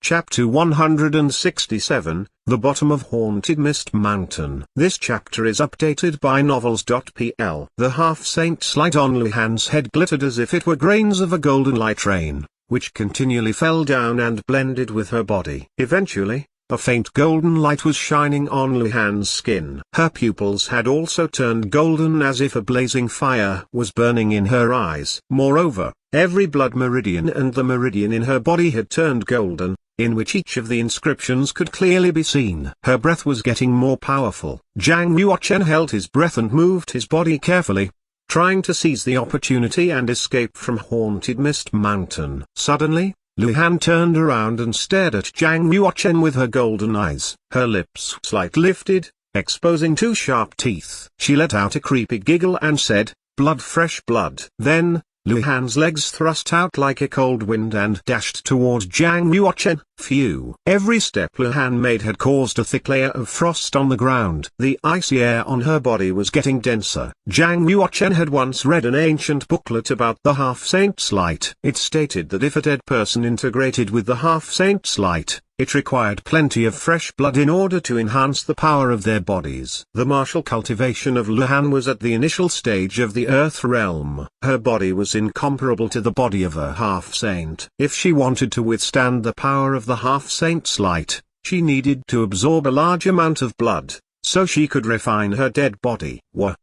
Chapter 167, The Bottom of Haunted Mist Mountain. This chapter is updated by Novels.pl. The half-saint's light on Luhan's head glittered as if it were grains of a golden light rain, which continually fell down and blended with her body. Eventually, a faint golden light was shining on Luhan's skin. Her pupils had also turned golden as if a blazing fire was burning in her eyes. Moreover, every blood meridian and the meridian in her body had turned golden, in which each of the inscriptions could clearly be seen. Her breath was getting more powerful. Jiang Yuochen held his breath and moved his body carefully, trying to seize the opportunity and escape from Haunted Mist Mountain. Suddenly, Luhan turned around and stared at Jiang Yuochen with her golden eyes. Her lips slightly lifted, exposing two sharp teeth. She let out a creepy giggle and said, "Blood, fresh blood." Then, Luhan's legs thrust out like a cold wind and dashed toward Jiang Yuochen. Phew! Every step Luhan made had caused a thick layer of frost on the ground. The icy air on her body was getting denser. Jiang Yuochen had once read an ancient booklet about the half-saint's light. It stated that if a dead person integrated with the half-saint's light, it required plenty of fresh blood in order to enhance the power of their bodies. The martial cultivation of Luhan was at the initial stage of the Earth realm. Her body was incomparable to the body of a half-saint. If she wanted to withstand the power of the half-saint's light, she needed to absorb a large amount of blood, so she could refine her dead body.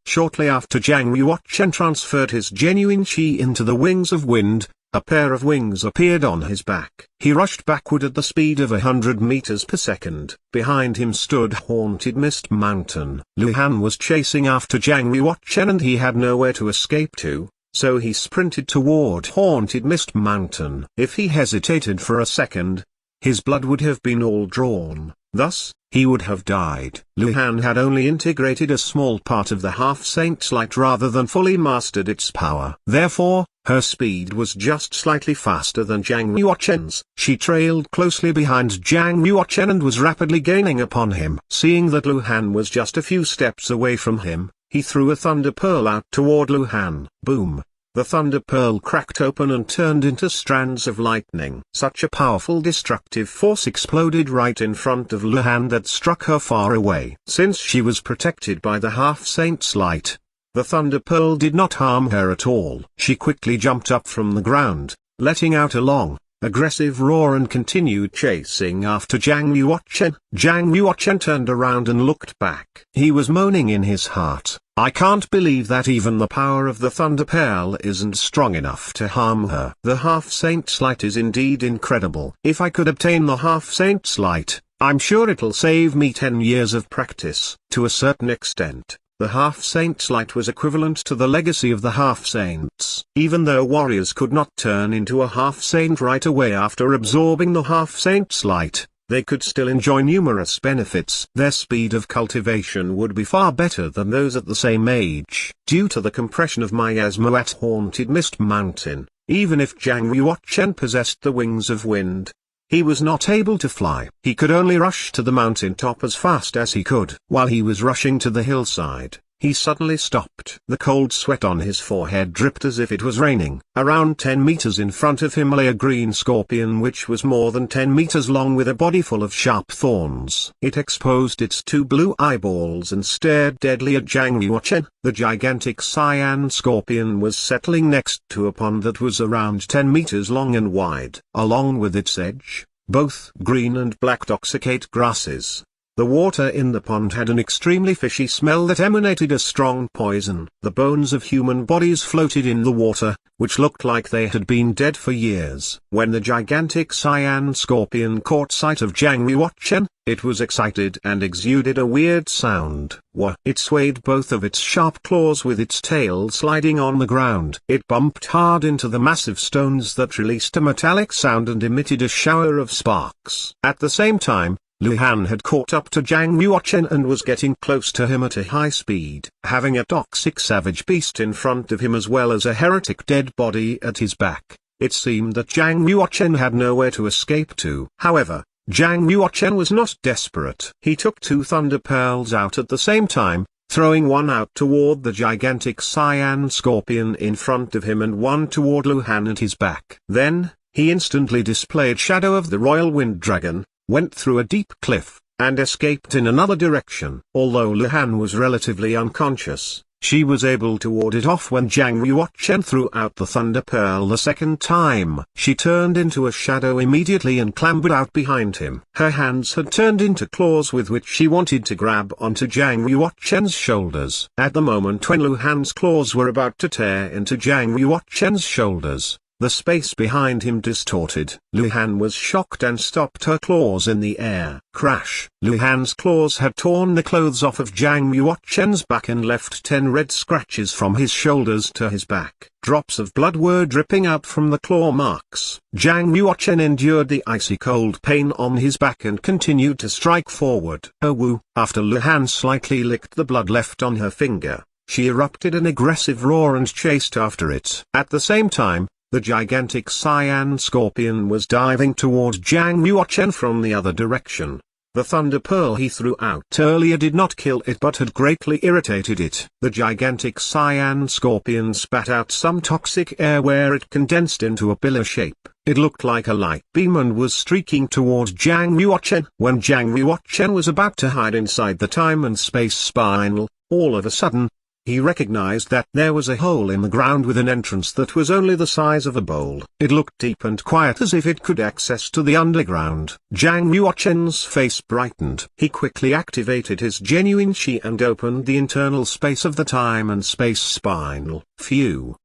Shortly after Jiang Yuochen transferred his genuine chi into the wings of wind, a pair of wings appeared on his back. He rushed backward at the speed of 100 meters per second. Behind him stood Haunted Mist Mountain. Luhan was chasing after Jiang Yuochen and he had nowhere to escape to, so he sprinted toward Haunted Mist Mountain. If he hesitated for a second, his blood would have been all drawn. Thus, he would have died. Luhan had only integrated a small part of the half-saint's light rather than fully mastered its power. Therefore, her speed was just slightly faster than Jiang Yuochen's. She trailed closely behind Jiang Yuochen and was rapidly gaining upon him. Seeing that Luhan was just a few steps away from him, he threw a thunder pearl out toward Luhan. Boom! The thunder pearl cracked open and turned into strands of lightning. Such a powerful destructive force exploded right in front of Luhan that struck her far away. Since she was protected by the half-saint's light, the thunder pearl did not harm her at all. She quickly jumped up from the ground, letting out a long, aggressive roar and continued chasing after Jiang Yuochen. Jiang Yuochen turned around and looked back. He was moaning in his heart, "I can't believe that even the power of the thunder pearl isn't strong enough to harm her. The half-saint's light is indeed incredible. If I could obtain the half-saint's light, I'm sure it'll save me 10 years of practice." To a certain extent, the half-saint's light was equivalent to the legacy of the half-saints. Even though warriors could not turn into a half-saint right away after absorbing the half-saint's light, they could still enjoy numerous benefits. Their speed of cultivation would be far better than those at the same age. Due to the compression of miasma at Haunted Mist Mountain, even if Jiang Yuochen possessed the wings of wind, he was not able to fly. He could only rush to the mountain top as fast as he could. While he was rushing to the hillside, he suddenly stopped. The cold sweat on his forehead dripped as if it was raining. Around 10 meters in front of him lay a green scorpion which was more than 10 meters long with a body full of sharp thorns. It exposed its two blue eyeballs and stared deadly at Jiang Yuochen. The gigantic cyan scorpion was settling next to a pond that was around 10 meters long and wide. Along with its edge, both green and black toxicate grasses. The water in the pond had an extremely fishy smell that emanated a strong poison. The bones of human bodies floated in the water, which looked like they had been dead for years. When the gigantic cyan scorpion caught sight of Jiang Yuochen, it was excited and exuded a weird sound. It swayed both of its sharp claws with its tail sliding on the ground. It bumped hard into the massive stones that released a metallic sound and emitted a shower of sparks. At the same time, Luhan had caught up to Jiang Yuochen and was getting close to him at a high speed. Having a toxic savage beast in front of him as well as a heretic dead body at his back, it seemed that Jiang Yuochen had nowhere to escape to. However, Jiang Yuochen was not desperate. He took two thunder pearls out at the same time, throwing one out toward the gigantic cyan scorpion in front of him and one toward Luhan at his back. Then, he instantly displayed Shadow of the Royal Wind Dragon, went through a deep cliff, and escaped in another direction. Although Lu Han was relatively unconscious, she was able to ward it off when Jiang Yuochen threw out the Thunder Pearl the second time. She turned into a shadow immediately and clambered out behind him. Her hands had turned into claws with which she wanted to grab onto Jiang Yuochen's shoulders. At the moment when Lu Han's claws were about to tear into Jiang Yuochen's shoulders, the space behind him distorted. Lu Han was shocked and stopped her claws in the air. Crash! Lu Han's claws had torn the clothes off of Jiang Yuochen's back and left 10 red scratches from his shoulders to his back. Drops of blood were dripping out from the claw marks. Jiang Yuochen endured the icy cold pain on his back and continued to strike forward. Oh woo! After Lu Han slightly licked the blood left on her finger, she erupted an aggressive roar and chased after it. At the same time, the gigantic cyan scorpion was diving toward Jiang Yuochen from the other direction. The Thunder Pearl he threw out earlier did not kill it but had greatly irritated it. The gigantic cyan scorpion spat out some toxic air where it condensed into a pillar shape. It looked like a light beam and was streaking toward Jiang Yuochen. When Jiang Yuochen was about to hide inside the time and space spinal, all of a sudden, he recognized that there was a hole in the ground with an entrance that was only the size of a bowl. It looked deep and quiet as if it could access to the underground. Jiang Yuochen's face brightened. He quickly activated his genuine chi and opened the internal space of the time and space spinal. Phew!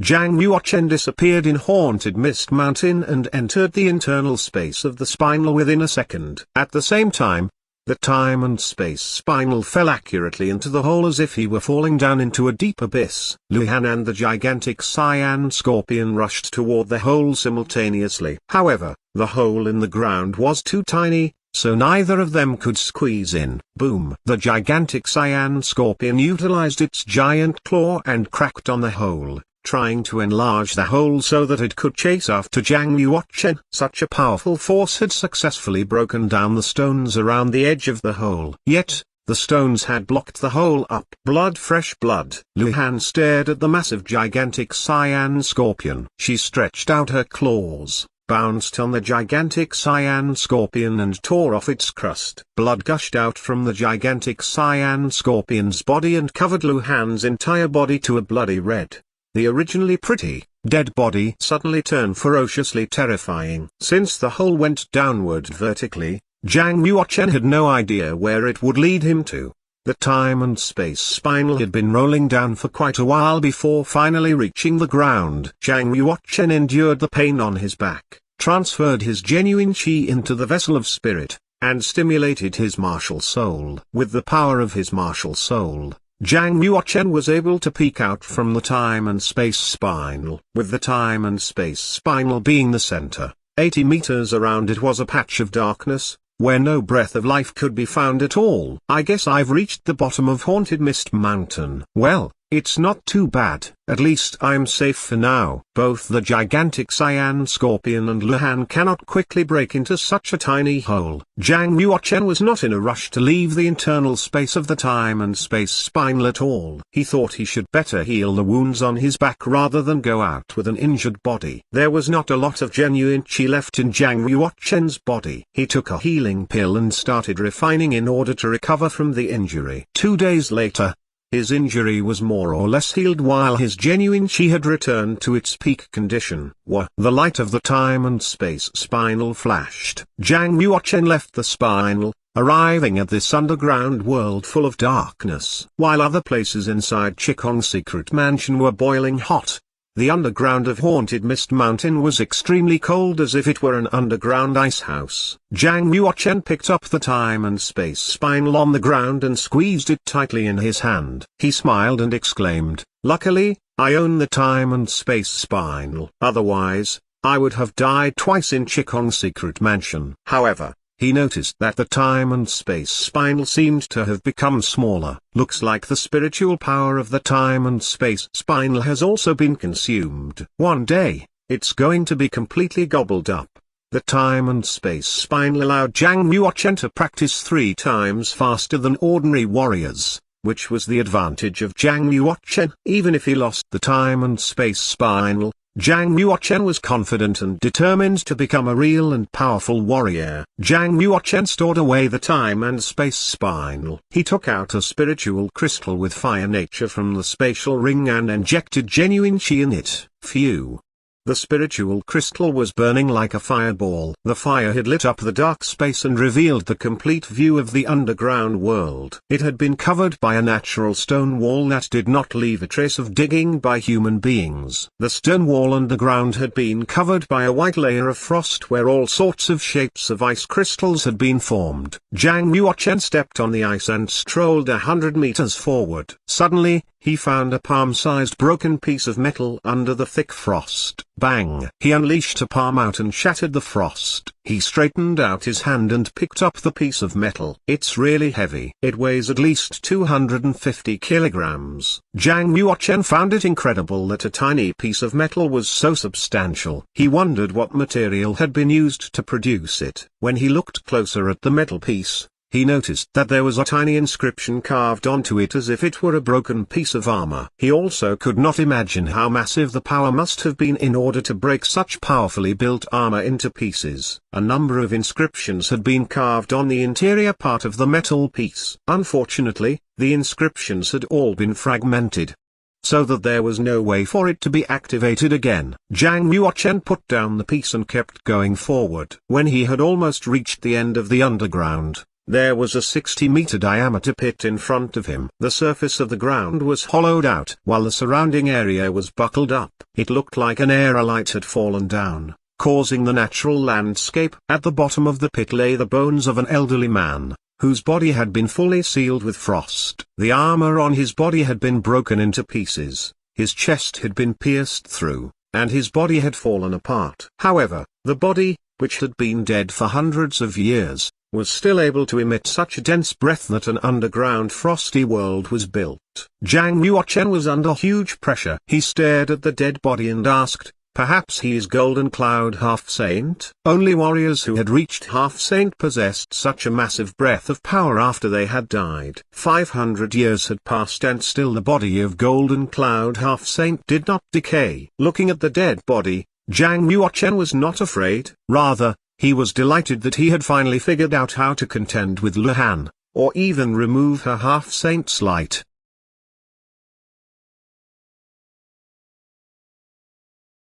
Jiang Yuochen disappeared in Haunted Mist Mountain and entered the internal space of the spinal within a second. At the same time, the time and space spinal fell accurately into the hole as if he were falling down into a deep abyss. Lu Han and the gigantic cyan scorpion rushed toward the hole simultaneously. However, the hole in the ground was too tiny, so neither of them could squeeze in. Boom! The gigantic cyan scorpion utilized its giant claw and cracked on the hole, trying to enlarge the hole so that it could chase after Jiang Yuochen. Such a powerful force had successfully broken down the stones around the edge of the hole. Yet, the stones had blocked the hole up. Blood, fresh blood. Lu Han stared at the massive gigantic cyan scorpion. She stretched out her claws, bounced on the gigantic cyan scorpion and tore off its crust. Blood gushed out from the gigantic cyan scorpion's body and covered Lu Han's entire body to a bloody red. The originally pretty, dead body suddenly turned ferociously terrifying. Since the hole went downward vertically, Jiang Yuochen had no idea where it would lead him to. The time and space spinal had been rolling down for quite a while before finally reaching the ground. Jiang Yuochen endured the pain on his back, transferred his genuine chi into the vessel of spirit, and stimulated his martial soul. With the power of his martial soul, Jiang Yuochen was able to peek out from the time and space spinal. With the time and space spinal being the center, 80 meters around it was a patch of darkness, where no breath of life could be found at all. I guess I've reached the bottom of Haunted Mist Mountain. Well, it's not too bad. At least I'm safe for now. Both the gigantic cyan scorpion and Lu Han cannot quickly break into such a tiny hole. Jiang Yuochen was not in a rush to leave the internal space of the time and space spinal at all. He thought he should better heal the wounds on his back rather than go out with an injured body. There was not a lot of genuine chi left in Jiang Yuochen's body. He took a healing pill and started refining in order to recover from the injury. 2 days later, his injury was more or less healed while his genuine chi had returned to its peak condition. The light of the time and space spinal flashed. Jiang Yuochen left the spinal, arriving at this underground world full of darkness. While other places inside Chikong's secret mansion were boiling hot, the underground of Haunted Mist Mountain was extremely cold as if it were an underground ice house. Jiang Yuochen picked up the time and space spinal on the ground and squeezed it tightly in his hand. He smiled and exclaimed, "Luckily, I own the time and space spinal. Otherwise, I would have died twice in Chikong's secret mansion." However, he noticed that the time and space spinal seemed to have become smaller. Looks like the spiritual power of the time and space spinal has also been consumed. One day, it's going to be completely gobbled up. The time and space spinal allowed Jiang Yuochen to practice 3 times faster than ordinary warriors. which was the advantage of Zhang Yuochen. Even if he lost the time and space spinel, Zhang Yuochen was confident and determined to become a real and powerful warrior. Zhang Yuochen stored away the time and space spinel. He took out a spiritual crystal with fire nature from the spatial ring and injected genuine chi in it. Phew. The spiritual crystal was burning like a fireball. The fire had lit up the dark space and revealed the complete view of the underground world. It had been covered by a natural stone wall that did not leave a trace of digging by human beings. The stone wall underground had been covered by a white layer of frost where all sorts of shapes of ice crystals had been formed. Zhang Yuochen stepped on the ice and strolled 100 meters forward. Suddenly, he found a palm-sized broken piece of metal under the thick frost. Bang! He unleashed a palm out and shattered the frost. He straightened out his hand and picked up the piece of metal. It's really heavy. It weighs at least 250 kilograms. Zhang Yuochen found it incredible that a tiny piece of metal was so substantial. He wondered what material had been used to produce it. When he looked closer at the metal piece, he noticed that there was a tiny inscription carved onto it as if it were a broken piece of armor. He also could not imagine how massive the power must have been in order to break such powerfully built armor into pieces. A number of inscriptions had been carved on the interior part of the metal piece. Unfortunately, the inscriptions had all been fragmented, so that there was no way for it to be activated again. Zhang Yuochen put down the piece and kept going forward. When he had almost reached the end of the underground, there was a 60-meter diameter pit in front of him. The surface of the ground was hollowed out, while the surrounding area was buckled up. It looked like an aerolite had fallen down, causing the natural landscape. At the bottom of the pit lay the bones of an elderly man, whose body had been fully sealed with frost. The armor on his body had been broken into pieces, his chest had been pierced through, and his body had fallen apart. However, the body, which had been dead for hundreds of years, was still able to emit such a dense breath that an underground frosty world was built. Zhang Yuochen was under huge pressure. He stared at the dead body and asked, perhaps he is Golden Cloud Half-Saint? Only warriors who had reached Half-Saint possessed such a massive breath of power after they had died. 500 years had passed and still the body of Golden Cloud Half-Saint did not decay. Looking at the dead body, Zhang Yuochen was not afraid. Rather, he was delighted that he had finally figured out how to contend with Luhan, or even remove her Half-Saint's light.